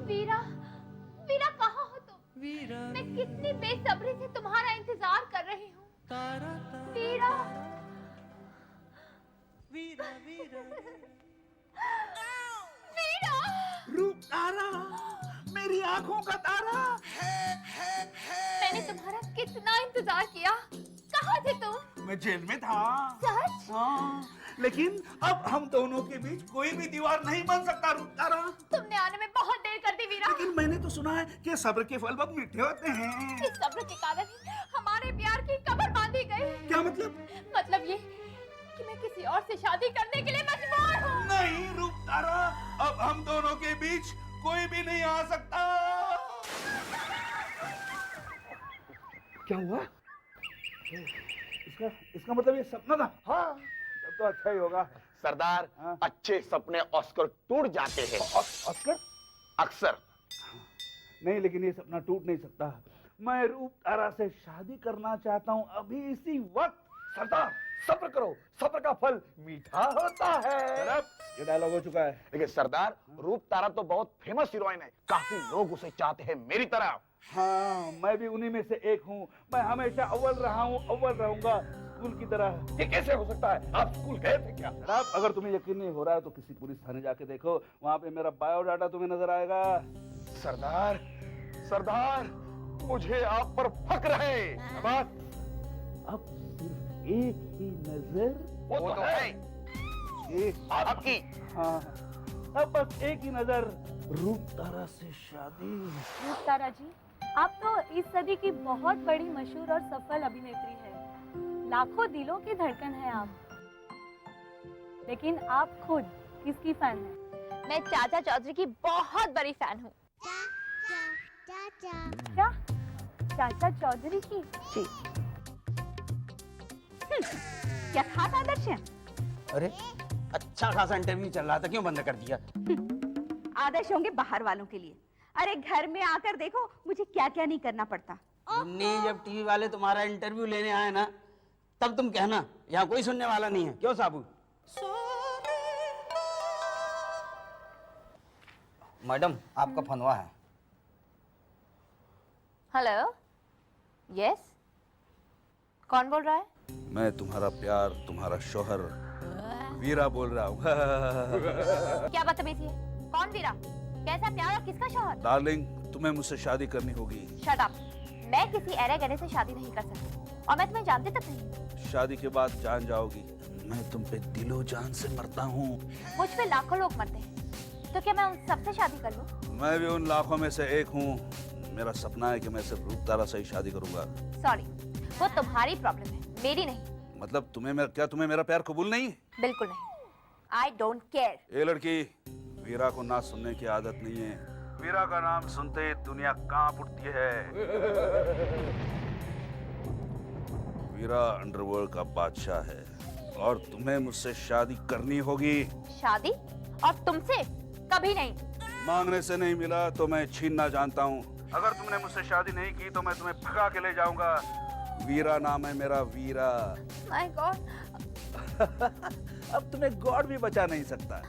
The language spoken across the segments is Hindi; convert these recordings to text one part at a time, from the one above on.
वीरा, वीरा कहाँ हो तुम? मैं कितनी बेसब्री से तुम्हारा इंतजार कर रही हूँ। वीरा, वीरा, रूप तारा, मेरी आंखों का तारा। मैंने तुम्हारा कितना इंतजार किया। कहाँ थे तुम? मैं जेल में था। सच? हाँ, लेकिन अब हम दोनों के बीच कोई भी दीवार नहीं बन सकता रूप तारा। तुमने आने में बहुत देर कर दी वीरा। लेकिन मैंने तो सुना है कि सब्र के फल बहुत मीठे होते हैं। इस सब्र के कारण ही हमारे प्यार की कब्र बांधी गई। क्या मतलब? मतलब ये कि मैं किसी और से शादी करने के लिए मजबूर हूँ। नहीं रूप तारा, अब हम दोनों के बीच कोई भी नहीं आ सकता। क्या हुआ? इसका मतलब ये सपना था? हाँ, तब तो अच्छा ही होगा। सरदार, अच्छे सपने ऑस्कर टूट जाते हैं। ऑस्कर? अक्सर। नहीं, लेकिन ये सपना टूट नहीं सकता। मैं रूप तारा से शादी करना चाहता हूँ अभी इसी वक्त। सरदार, सब्र करो, सब्र का फल मीठा होता है। ये डायलॉग हो चुका है। लेकिन सरदार, रूप तारा तो बहुत फेमस हीरोइन है, काफी लोग उसे चाहते हैं मेरी तरह। हाँ, मैं भी उन्हीं में से एक हूँ। मैं हमेशा अव्वल रहा हूँ, अव्वल रहूंगा, स्कूल की तरह। ये कैसे हो सकता है? आप स्कूल गए थे क्या? अगर तुम्हें यकीन नहीं हो रहा है तो किसी पुलिस थाने जाके देखो, वहाँ पे मेरा बायोडाटा तुम्हें नजर आएगा। सरदार, सरदार, मुझे आप पर फक्र है। अब सिर्फ एक ही नजर। वो तो है। एक आपकी। हाँ, अब बस एक ही नजर, रूप तारा से शादी। रूप तारा जी, आप तो इस सदी की बहुत बड़ी मशहूर और सफल अभिनेत्री है। लाखों दिलों की धड़कन है आप। लेकिन आप खुद किसकी फैन हैं? मैं चाचा चौधरी की बहुत बड़ी फैन हूँ। क्या? चाचा चौधरी की? जी। क्या खाता दर्शन? अरे, अच्छा खासा इंटरव्यू चल रहा था, क्यों बंद कर दिया? आदर्श होंगे बाहर वालों के लिए। अरे घर में आकर देखो मुझे क्या क्या नहीं करना पड़ता। मुन्नी, जब टीवी वाले तुम्हारा इंटरव्यू लेने आए ना, तब तुम कहना यहाँ कोई सुनने वाला नहीं है। क्यों साबू? मैडम, आपका फनवा है। हेलो, यस, कौन बोल रहा है? मैं तुम्हारा प्यार, तुम्हारा शौहर वीरा बोल रहा हूँ। क्या बदतमीजी है? कौन वीरा? कैसा प्यार और किसका शौहर? डार्लिंग, तुम्हें मुझसे शादी करनी होगी। Shut up. मैं किसी ऐरे गहरे से शादी नहीं कर सकती और मैं तुम्हें जानती तक नहीं। शादी के बाद जान जाओगी, मैं तुम पे दिलो जान से मरता हूँ। मुझ पे लाखों लोग मरते हैं, तो क्या मैं उन सबसे शादी कर लूं? मैं भी उन लाखों में से एक हूँ। मेरा सपना है कि मैं सिर्फ रूप तारा से ही शादी करूंगा। सॉरी, वो तुम्हारी प्रॉब्लम है, मेरी नहीं। मतलब तुम्हें मेरा प्यार कबूल नहीं? बिल्कुल नहीं। I don't care. ये लड़की, वीरा को ना सुनने की आदत नहीं है। वीरा का नाम सुनते ही दुनिया कांप उठती है। वीरा अंडरवर्ल्ड का बादशाह है और तुम्हें मुझसे शादी करनी होगी। शादी? और तुमसे? कभी नहीं। मांगने से नहीं मिला तो मैं छीनना जानता हूँ। अगर तुमने मुझसे शादी नहीं की तो मैं तुम्हें भगा के ले जाऊंगा। वीरा नाम है मेरा, वीरा। My God. अब तुम्हें गॉड भी बचा नहीं सकता।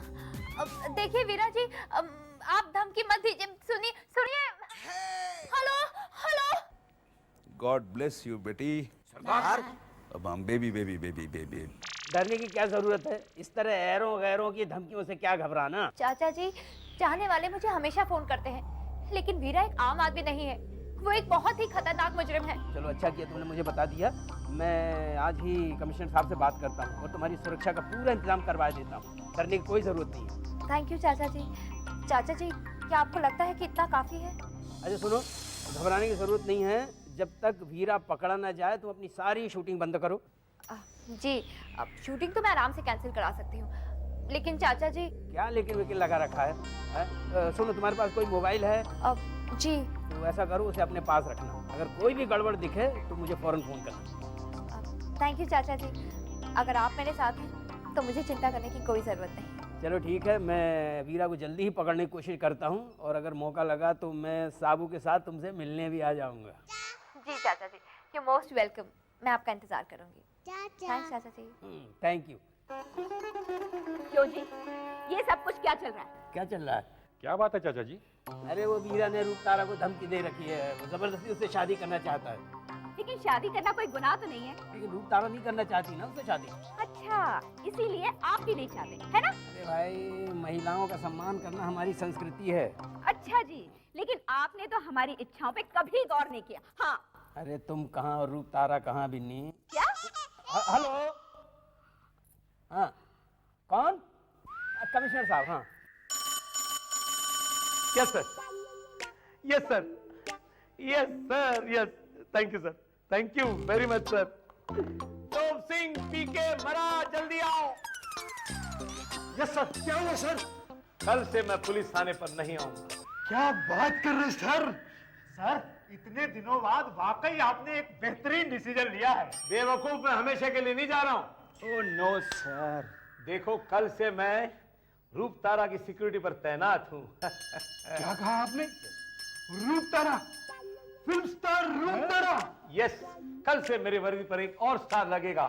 देखिए वीरा जी, आप धमकी मत दीजिए। सुनिए। Hello, hello. God bless you बेटी। सरदार, अब हम बेबी। डरने की क्या जरूरत है? इस तरह ऐरों गैरों की धमकियों से क्या घबराना? चाचा जी, चाहने वाले मुझे हमेशा फोन करते हैं, लेकिन वीरा एक आम आदमी नहीं है। वो एक बहुत ही खतरनाक मुजरिम है। चलो, अच्छा किया तुमने मुझे बता दिया। मैं आज ही कमिश्नर साहब से बात करता हूँ और तुम्हारी सुरक्षा का पूरा इंतजाम करवा देता हूँ। डरने की कोई जरूरत नहीं है। थैंक यू चाचा जी। चाचा जी, क्या आपको लगता है कि इतना काफी है? अच्छा सुनो, घबराने की जरूरत नहीं है। जब तक वीरा पकड़ा ना जाए तुम अपनी सारी शूटिंग बंद करो। जी, अब शूटिंग तो मैं आराम से कैंसिल करा सकती हूँ, लेकिन चाचा जी। क्या लेकिन वेकिन लगा रखा है? सुनो, तुम्हारे पास कोई मोबाइल है? जी। तो ऐसा करो, उसे अपने पास रखना। अगर कोई भी गड़बड़ दिखे तो मुझे फौरन फोन करना। थैंक यू चाचा जी। अगर आप मेरे साथ हैं तो मुझे चिंता करने की कोई जरूरत नहीं। चलो ठीक है, मैं वीरा को जल्दी ही पकड़ने की कोशिश करता हूँ और अगर मौका लगा तो मैं साबू के साथ तुमसे मिलने भी आ जाऊंगा। जी चाचा जी, यू मोस्ट वेलकम। मैं आपका इंतजार करूंगी। थैंक्स चाचा जी। Thank you. क्यों जी, ये सब कुछ क्या चल रहा है? क्या चल रहा है? क्या बात है चाचा जी? अरे वो वीरा ने रूप तारा को धमकी दे रखी है, वो जबरदस्ती उससे शादी करना चाहता है। लेकिन शादी करना कोई गुनाह तो नहीं है। लेकिन रूप तारा नहीं करना चाहती ना उससे शादी। अच्छा, इसीलिए आप भी नहीं चाहते, है ना? अरे भाई, महिलाओं का सम्मान करना हमारी संस्कृति है। अच्छा जी, लेकिन आपने तो हमारी इच्छाओं पे कभी गौर नहीं किया। हाँ। अरे तुम कहाँ और रूप तारा कहाँ बिन्नी? क्या? हेलो, हाँ कौन? कमिश्नर साहब। हाँ yes sir, yes sir, yes sir, yes, thank you sir, thank you very much sir. तोप सिंह पीके मरा, जल्दी आओ। Yes sir. क्या हुआ सर? कल से मैं पुलिस थाने पर नहीं आऊंगा। क्या बात कर रहे सर? सर, इतने दिनों बाद वाकई आपने एक बेहतरीन डिसीजन लिया है। बेवकूफ, मैं हमेशा के लिए नहीं जा रहा हूं। ओह नो सर, देखो कल से मैं रूप तारा की सिक्योरिटी पर तैनात हूं। क्या कहा आपने? रूप तारा, फिल्म स्टार रूप तारा? यस, कल से मेरी वर्दी पर एक और स्टार लगेगा,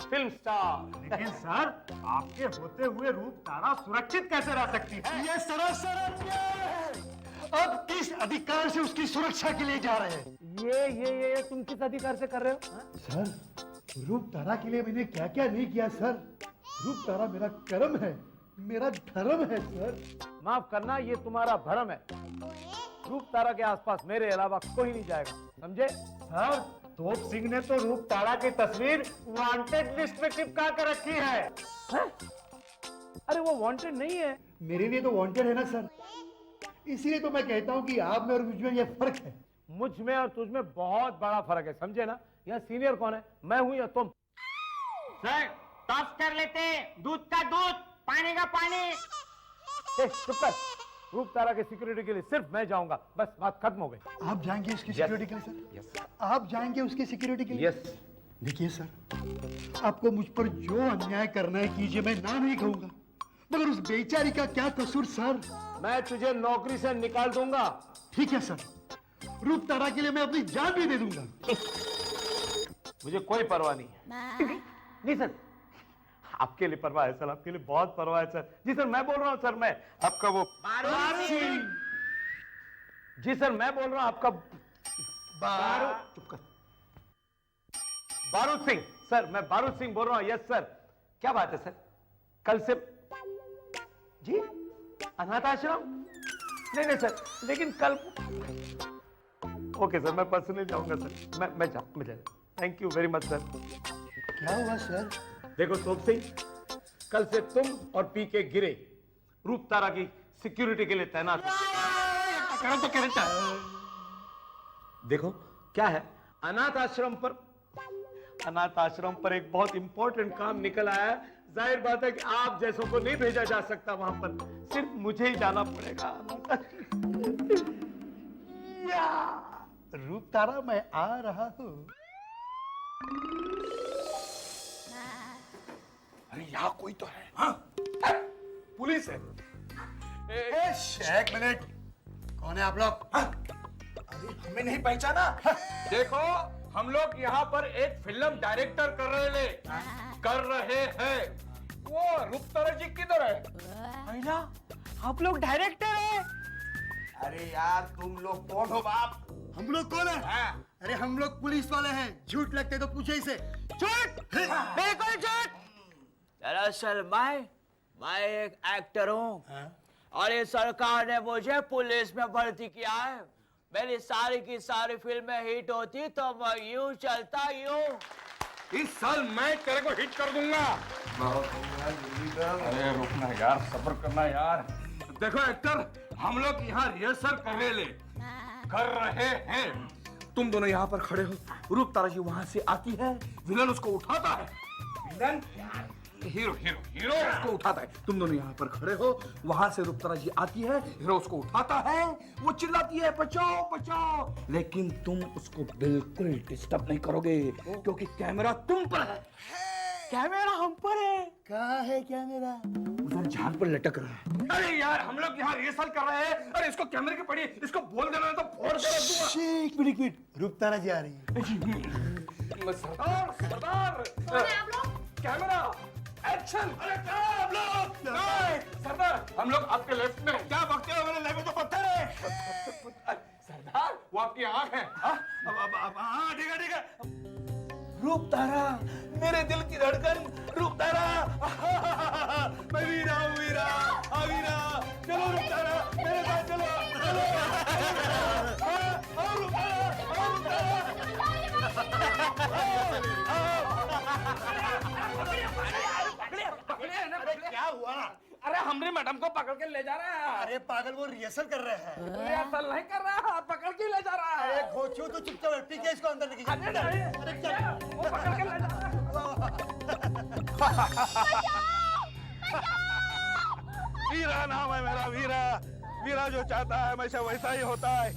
फिल्म स्टार। लेकिन सर, आपके होते हुए रूप तारा सुरक्षित कैसे रह सकती है? ये सरासर अन्याय है। अब किस अधिकार से उसकी सुरक्षा के लिए जा रहे हैं? ये तुम किस अधिकार से कर रहे हो? हा? सर, रूप तारा के लिए मैंने क्या क्या नहीं किया सर। रूप तारा मेरा कर्म है, मेरा धर्म है सर। माफ करना, ये तुम्हारा भरम है। रूप तारा के आसपास मेरे अलावा कोई नहीं जाएगा, समझे? सर, तोप सिंह ने तो रूप तारा की तस्वीर वांटेड लिस्ट में चिपका कर रखी है। अरे वो वांटेड नहीं है। मेरे लिए तो वांटेड है ना सर। इसीलिए तो मैं कहता हूँ कि आप में और मुझ में ये फर्क है। मुझ में और तुझ में बहुत बड़ा फर्क है, समझे ना? यहाँ सीनियर कौन है, मैं हूं या तुम? सर, टॉस कर लेते, दूध का दूध, पानी का पानी। चुप कर। रूप तारा के सिक्योरिटी के लिए सिर्फ मैं जाऊंगा, बस बात खत्म हो गई। आप जाएंगे उसकी सिक्योरिटी के लिए सर? यस। आप जाएंगे उसकी सिक्योरिटी के लिए? यस। देखिए सर, आपको मुझ पर जो अन्याय करना है कीजिए, मैं ना नहीं कहूंगा, मगर उस बेचारी का क्या कसूर सर? मैं तुझे नौकरी से निकाल दूंगा। ठीक है सर, रूप तारा के लिए मैं अपनी जान भी दे दूंगा। मुझे कोई परवाह नहीं है। नहीं सर, आपके लिए परवाह है सर, आपके लिए बहुत परवाह है सर। जी सर, मैं बोल रहा हूँ सर, मैं आपका वो बारूद सिंह। जी सर, मैं बोल रहा हूँ आपका चुप कर। बारूद सिंह सर, मैं बारूद सिंह बोल रहा हूँ। Yes sir. क्या बात है सर? कल से जी अनाथ आश्रम? नहीं सर, लेकिन कल। ओके सर, मैं पर्सनली जाऊंगा सर। मैं जा। Thank you very much sir. क्या हुआ सर? देखो तोप सिंह, कल से तुम और पीके गिरे रूप तारा की सिक्योरिटी के लिए तैनात। देखो क्या है, अनाथ आश्रम पर एक बहुत इंपॉर्टेंट काम निकल आया है। जाहिर बात है कि आप जैसों को नहीं भेजा जा सकता वहां पर, सिर्फ मुझे ही जाना पड़ेगा। रूप तारा, मैं आ रहा हूँ। अरे यहाँ कोई तो है। हाँ, पुलिस है। एक मिनट, कौन है आप लोग? अरे हमें नहीं पहचाना? देखो, हम लोग यहाँ पर एक फिल्म डायरेक्टर कर रहे हैं। वो रूप तारा जी किधर है? आप लोग डायरेक्टर हैं? अरे यार, तुम लोग कौन हो बाप? हम लोग कौन है? हाँ। अरे हम लोग पुलिस वाले हैं, झूठ लगते तो पूछे इसे। झूठ, बिल्कुल झूठ। दरअसल मैं एक एक्टर हूँ और ये सरकार ने मुझे पुलिस में भर्ती किया है। मेरी सारी की सारी फिल्में हिट होती तो मैं यूं चलता यूं। इस साल मैं तेरे को हिट कर दूंगा। अरे रुकना यार, सब्र करना यार। देखो एक्टर, हम लोग यहाँ रिहर्सल कर रहे हैं। तुम दोनों यहाँ पर खड़े हो, रूप तारा जी वहां से आती है, विलन उसको उठाता है। विलन हीरो उसको उठाता है। तुम दोनों यहाँ पर खड़े हो, वहां से रूप तारा जी आती है, हीरो उसको उठाता है, वो चिल्लाती है बचाओ बचाओ, लेकिन तुम उसको बिल्कुल डिस्टर्ब नहीं करोगे क्योंकि कैमरा तुम पर है। कैमरा हम पर है। कहाँ है कैमरा? उधर झाड़ पर लटक रहा है। अरे यार, हम लोग यहाँ रिहर्सल कर रहे हैं। अरे इसको कैमरे के पड़ी, इसको बोल देना तो फोड़ के रख दूंगा। एक मिनट, रूप तारा जी आ रही है। सरदार, कैमरा, एक्शन। एक्शन। अरे कहाँ हम लोग? सरदार, हम लोग आपके लेफ्ट में। क्या भगते हो? मेरे लेफ्ट में तो पत्थर है। सरदार, वो आपकी आंख है। हाँ, ठीक है, ठीक है। रूप तारा, मेरे दिल की धड़कन, रूप तारा। मैं वीरा हूँ, वीरा, वीरा। चलो रूप तारा, मेरे साथ चलो, चलो। रूप तारा, रूप तारा। क्या हुआ? अरे हमने मैडम को पकड़ के ले जा रहा है। अरे पागल, वो रिहर्सल कर रहे हैं। रिहर्सल नहीं कर रहा है, पकड़ के ले जा रहा है। अरे खोचू तो चुपचाप है, पीके इसको अंदर लेके जाओ। अरे नहीं, वो पकड़ के ले जा रहा है। वीरा नाम है मेरा, वीरा। वीरा जो चाहता है हमेशा वैसा ही होता है।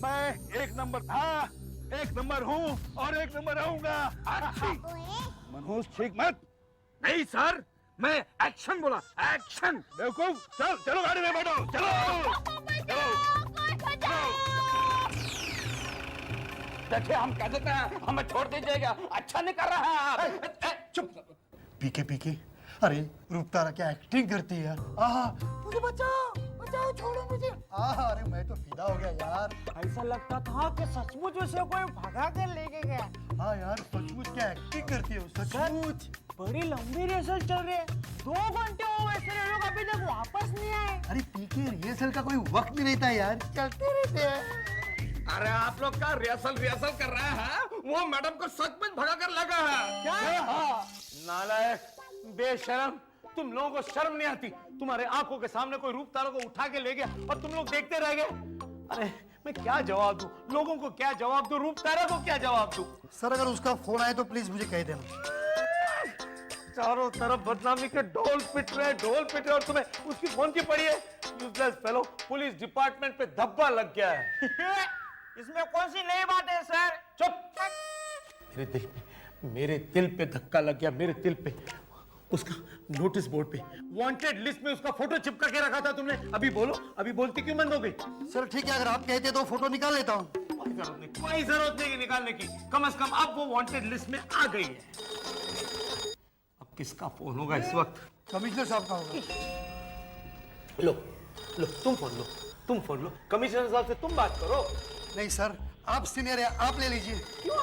मैं 1 नंबर था, 1 नंबर हूँ और 1 नंबर रहूंगा। मनहूस ठीक मत। नहीं सर, मैं एक्शन बोला, एक्शन। बेवकूफ, चल चलो गाड़ी में बैठो, चलो चलो। देखिए हम कह देते हैं, हमें छोड़ दीजिएगा। अच्छा नहीं कर रहा है आप। चुप। पीके पीके, अरे रूप तारा क्या एक्टिंग करती है यार। आहा, मुझे बचाओ, बचाओ, छोड़ो मुझे। आहा, अरे मैं तो फिदा हो गया यार। ऐसा लगता था कि सचमुच उसे कोई भगा कर लेके गया। हाँ यार, सचमुच क्या एक्टिंग करती है वो, सचमुच। बड़ी लंबी रिहर्सल चल रही है। 2 घंटे हो गए सर, ये लोग अभी तक वापस नहीं आए। अरे पीके, रिहर्सल का कोई वक्त नहीं रहता यार, चलते रहते हैं। अरे आप लोग का रिहर्सल कर रहे हैं, वो मैडम को सच में भगा कर लगा है। क्या? नालायक, बेशरम, तुम लोगों को शर्म नहीं आती? तुम्हारे आंखों के सामने कोई रूप तारा को उठा के ले गया और तुम लोग देखते रह गए। अरे मैं क्या जवाब दूं? लोगों को क्या जवाब दूं? रूप तारा को क्या जवाब दूं? सर अगर उसका फोन आए तो प्लीज मुझे कह देना। चारों तरफ बदनामी के ढोल पिट रहे और तुम्हें उसकी फोन की पड़ी है। यूजलेस फेलो, पुलिस डिपार्टमेंट पे धब्बा लग गया है। इसमें कौन सी नई बात है सर? चुप। मेरे दिल पे धक्का लग गया, मेरे दिल पे। उसका नोटिस बोर्ड पे वांटेड लिस्ट में उसका फोटो चिपका के रखा था तुमने। अभी बोलो, अभी बोलती क्यों बंद हो गई? सर ठीक है, अगर आप कहते तो फोटो निकाल लेता हूँ। कोई जरूरत नहीं निकालने की। कम से कम अब वो वांटेड लिस्ट में आ गई है। अब किसका फोन होगा इस वक्त? कमिश्नर साहब का होगा। लो लो, तुम फोन लो। कमिश्नर साहब से तुम बात करो। नहीं सर, आप सीनियर है, आप ले लीजिए। क्यों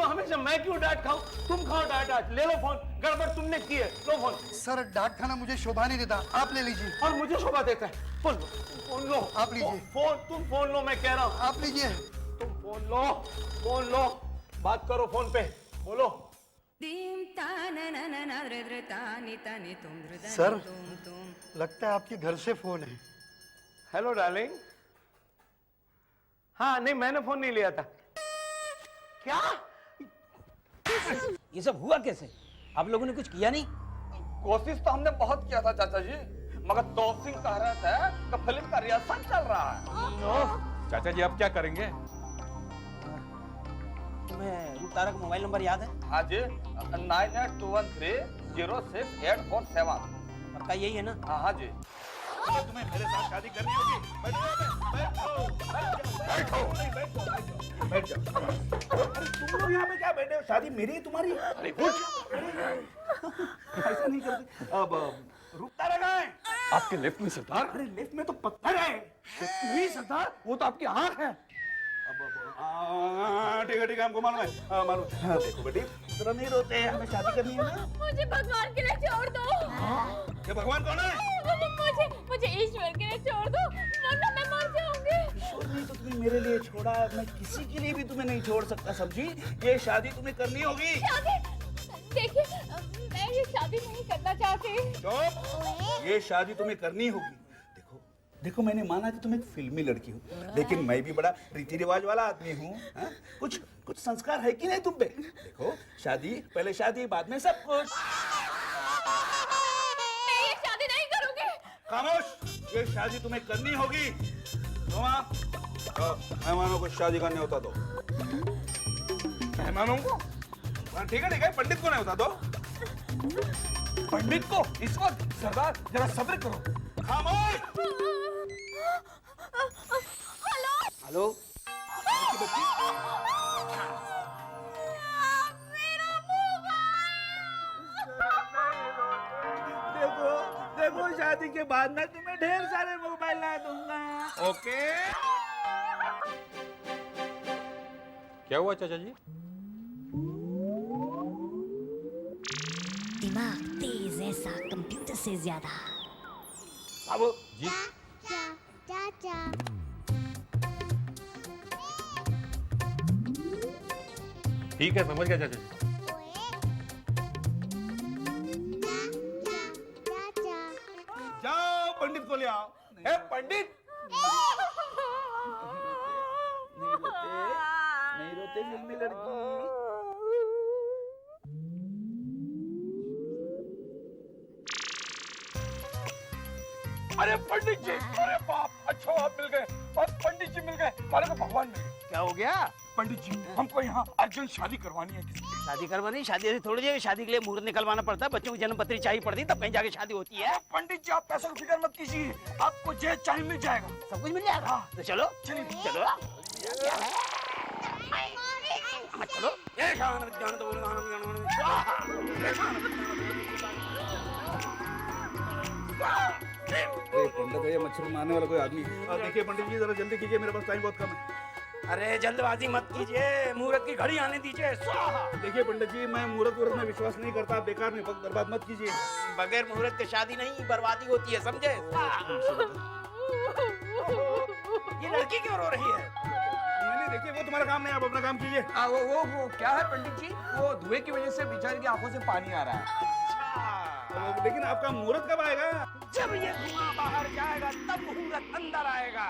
हमेशा मैं क्यों डांट खाऊं? तुम खाओ डांट आज। ले लो फोन, गड़बड़ तुमने की है। लो फोन। सर डांट खाना मुझे शोभा नहीं देता, आप ले लीजिए। और मुझे शोभा देता है। फोन लो, आप लीजिए। तुम फोन लो, मैं कह रहा हूँ। आप लीजिए। तुम फोन लो, बात करो फोन पे, बोलो। सर लगता है आपके घर से फोन है। Hello darling. हाँ नहीं, मैंने फोन नहीं लिया था। क्या? ये सब हुआ कैसे? आप लोगों ने कुछ किया नहीं? कोशिश तो हमने बहुत किया था चाचा जी, मगर तोप सिंह कह रहे थे कि फिल्म का रिहर्सल चल रहा है। चाचा जी अब क्या करेंगे? तुम्हें रूप तारा का मोबाइल नंबर याद है? हाँ जी, 9821306847। पक्का यही है ना? हाँ जी। तुम्हें मेरे साथ शादी करनी होगी। बैठो। तुम लोग यहाँ पे क्या बैठे हो? शादी मेरी है तुम्हारी? अरे कुछ ऐसा नहीं करते। अब रूप तारा कहाँ है? आपके लेफ्ट में सरदार। अरे लेफ्ट में तो पत्थर है। नहीं सरदार, वो तो आपकी आंख है। ठीक है हमको मालूम है, मालूम। देखो बेटी, इतना नहीं रोते, हमें शादी करनी है ना। मुझे भगवान के लिए छोड़ दो। ये भगवान कौन है? मुझे ईश्वर के लिए छोड़ दो, वरना मैं मर जाऊंगी। ईश्वर ने तो तुम्हें मेरे लिए छोड़ा, मैं किसी के लिए भी तुम्हें नहीं छोड़ सकता, समझी? ये शादी तुम्हें करनी होगी। शादी? देखिए, मैं ये शादी नहीं करना चाहती। चुप! ये शादी तुम्हें करनी होगी। देखो मैंने माना कि तुम एक फिल्मी लड़की हो, लेकिन मैं भी बड़ा रीति रिवाज वाला आदमी हूँ। कुछ संस्कार है कि नहीं तुम पे? देखो, शादी पहले शादी, बाद में सब कुछ। मैं ये शादी नहीं करूंगी। खामोश! ये शादी तुम्हें करनी होगी। मेहमानों को शादी का न्योता दो। मेहमानों को? ठीक है, पंडित को न्योता दो। पंडित को इस वक्त? सरदार जरा सब्र करो। खामोश! हेलो? देखो देखो, शादी के बाद मैं तुम्हें ढेर सारे मोबाइल ला दूंगा। ओके। क्या हुआ चाचा जी? दिमाग तेज ऐसा कंप्यूटर से ज्यादा। बाबू जी चाचा ठीक है, समझ गया चाचा जी। जाओ पंडित को ले आओ। ए पंडित, नहीं रोते फिल्मी लड़की। अरे पंडित जी, अरे बाप, अच्छा आप मिल गए। और पंडित जी मिल गए, हमारे को भगवान मिल गए। क्या हो गया? पंडित जी, हमको यहाँ अर्जेंट शादी करवानी है किसी की। शादी करवानी? शादी ऐसे थोड़ी है, शादी के लिए मुहूर्त निकलवाना पड़ता है, बच्चों की जन्म पत्री चाहिए पड़ती है, तब कहीं जाके शादी होती है। पंडित जी, आप पैसों की फिक्र मत कीजिए, आपको जो चाहिए मिल जाएगा। सब कुछ मिल जाएगा। तो चलो चलिए चलो मत चलो। पंडित है, मच्छर मारने वाला कोई आदमी। देखिए पंडित जी, जरा जल्दी कीजिए, मेरे पास टाइम बहुत कम है। अरे जल्दबाजी मत कीजिए, मुहूर्त की घड़ी आने दीजिए। देखिए पंडित जी, मैं मुहूर्त में विश्वास नहीं करता, बेकार में वक्त बर्बाद मत कीजिए। बगैर मुहूर्त के शादी नहीं, बर्बादी होती है, समझे? ये लड़की क्यों रो रही है? नहीं देखिए, वो तुम्हारा काम नहीं, आप अपना काम कीजिए। वो क्या है पंडित जी, वो धुएं की वजह से बेचारी की आंखों से पानी आ रहा है। लेकिन आपका मुहूर्त कब आएगा? जब ये धुआं बाहर जाएगा तब मुहूर्त अंदर आएगा।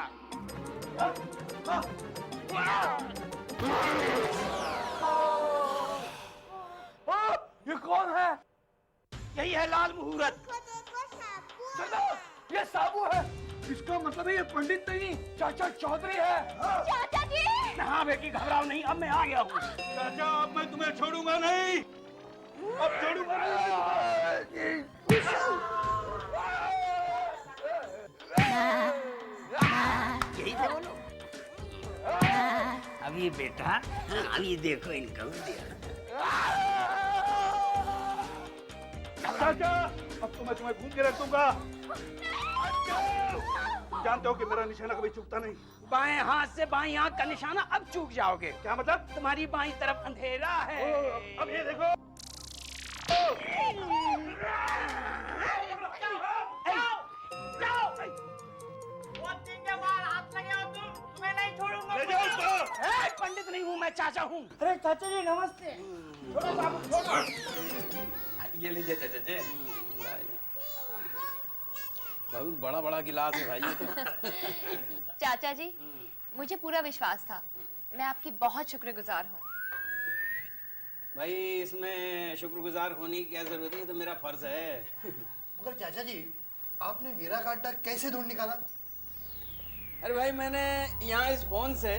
ये कौन है? यही है लाल मुहूर्त। ये साबू है। इसका मतलब है ये पंडित नहीं, चाचा चौधरी है। चाचा जी! हाँ बेटी, घबराओ नहीं, अब मैं आ गया हूँ। चाचा, अब मैं तुम्हें छोड़ूंगा नहीं, अब छोड़ूंगा नहीं। यही तो बोलो। अब ये बेटा, अब ये देखो इनका चाचा, अब तो मैं तुम्हें घूम के रख दूंगा। जानते हो कि मेरा निशाना कभी चूकता नहीं। बाएं हाथ से बाईं आंख का निशाना अब चूक जाओगे। क्या मतलब? तुम्हारी बाईं तरफ अंधेरा है। अब ये देखो। ले जाओ उसको। पंडित नहीं हूँ मैं, चाचा हूँ। अरे चाचा जी नमस्ते। ये लीजिए चाचा जी। बहुत बड़ा बड़ा गिलास है भाई ये तो। चाचा जी, मुझे पूरा विश्वास था, मैं आपकी बहुत शुक्रगुजार हूँ। भाई इसमें शुक्रगुजार होने की क्या जरूरत है, तो मेरा फर्ज है। मगर चाचा जी, आपने वीरा कांटा कैसे ढूंढ निकाला? अरे भाई, मैंने यहाँ इस फोन से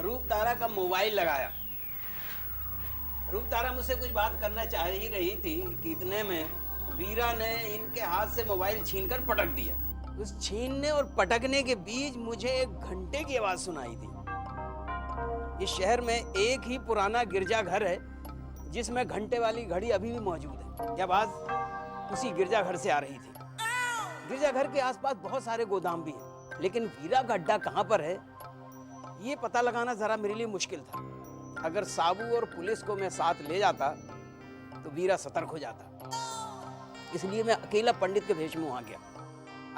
रूप तारा का मोबाइल लगाया। रूप तारा मुझसे कुछ बात करना चाह ही रही थी कि इतने में वीरा ने इनके हाथ से मोबाइल छीनकर पटक दिया। उस छीनने और पटकने के बीच मुझे एक घंटे की आवाज सुनाई दी। इस शहर में एक ही पुराना गिरजाघर है जिसमें घंटे वाली घड़ी अभी भी मौजूद है। यह आवाज उसी गिरजाघर से आ रही थी। गिरजाघर के आसपास बहुत सारे गोदाम भी हैं, लेकिन वीरा का अड्डा कहाँ पर है ये पता लगाना जरा मेरे लिए मुश्किल था। अगर साबू और पुलिस को मैं साथ ले जाता तो वीरा सतर्क हो जाता, इसलिए मैं अकेला पंडित के भेष में वहां गया।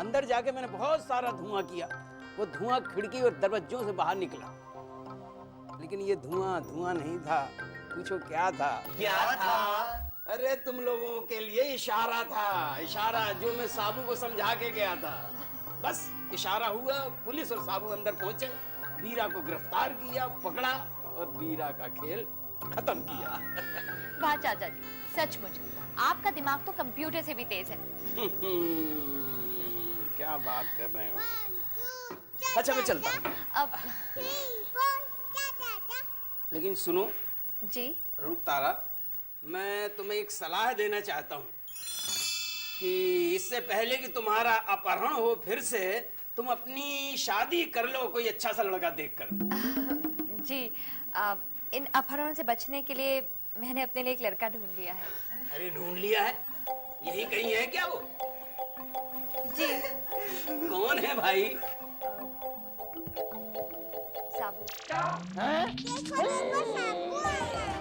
अंदर जाके मैंने बहुत सारा धुआं किया। वो धुआं खिड़की और दरवाजों से बाहर निकला, लेकिन ये धुआं धुआं नहीं था। पूछो क्या था? क्या था? अरे तुम लोगों के लिए इशारा था, इशारा जो मैं साबू को समझा के गया था। बस इशारा हुआ, पुलिस और साबू अंदर पहुंचे, वीरा को गिरफ्तार किया, पकड़ा और वीरा का खेल खत्म किया। वाह चाचा जी, सचमुच आपका दिमाग तो कंप्यूटर से भी तेज है। क्या बात कर रहे हो? अच्छा मैं चलता हूँ। अब लेकिन सुनो जी, रूप तारा, मैं तुम्हें एक सलाह देना चाहता हूँ कि इससे पहले कि तुम्हारा अपहरण हो फिर से, तुम अपनी शादी कर लो कोई अच्छा सा लड़का देखकर। जी, इन अपहरणों से बचने के लिए मैंने अपने लिए एक लड़का ढूंढ लिया है। अरे ढूंढ लिया है? यही कहीं है क्या वो? जी। कौन है भाई? साबू। देखो देखो साबू आ रहा है।